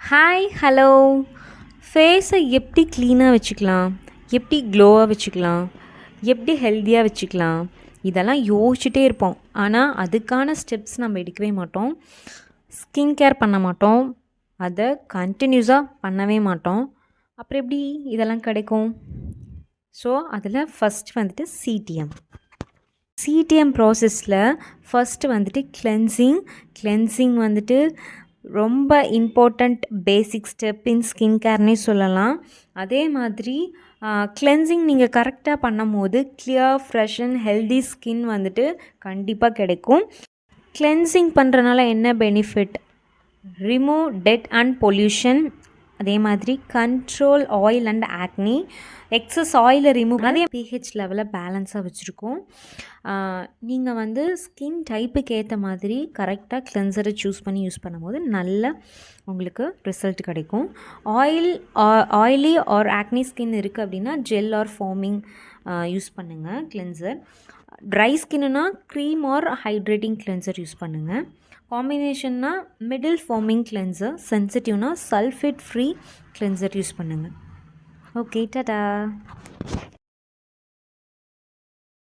Hi hello ஃபேஸை எப்படி க்ளீனாக வச்சுக்கலாம், எப்படி க்ளோவாக வச்சுக்கலாம், எப்படி ஹெல்த்தியாக வச்சுக்கலாம், இதெல்லாம் யோசிச்சுட்டே இருப்போம். ஆனால் அதுக்கான ஸ்டெப்ஸ் நம்ம எடுக்கவே மாட்டோம். ஸ்கின் கேர் பண்ண மாட்டோம். அதை கண்டினியூஸாக பண்ணவே மாட்டோம். அப்புறம் எப்படி இதெல்லாம் கிடைக்கும்? ஸோ அதில் ஃபஸ்ட் வந்துட்டு சிடிஎம் ப்ராசஸில் ஃபஸ்ட்டு வந்துட்டு கிளென்சிங் வந்துட்டு ரொம்ப important basic step in skin கேர்னே சொல்லலாம். அதே மாதிரி கிளென்சிங் நீங்கள் கரெக்டாக பண்ணும் போது clear fresh and healthy skin வந்துட்டு கண்டிப்பாக கிடைக்கும். கிளென்சிங் பண்ணுறனால என்ன benefit? Remove dead and pollution. அதே மாதிரி control oil and acne. Excess ஆயிலை ரிமூவ் நிறைய பிஹெச் லெவலில் பேலன்ஸாக வச்சுருக்கோம். நீங்கள் வந்து ஸ்கின் டைப்புக்கு ஏற்ற மாதிரி கரெக்டாக கிளென்சரை சூஸ் பண்ணி யூஸ் பண்ணும்போது நல்ல உங்களுக்கு ரிசல்ட் கிடைக்கும். ஆயிலி ஆர் ஆக்னி ஸ்கின் இருக்குது அப்படின்னா ஜெல் ஆர் ஃபோமிங் யூஸ் பண்ணுங்கள் கிளென்சர். ட்ரை ஸ்கின்னுனா cream or hydrating cleanser use பண்ணுங்கள். காம்பினேஷன்னா மிடில் ஃபோமிங் கிளென்சர். சென்சிட்டிவ்னா சல்ஃபேட் ஃப்ரீ கிளென்சர் யூஸ் பண்ணுங்கள். ஓகே, டாடா.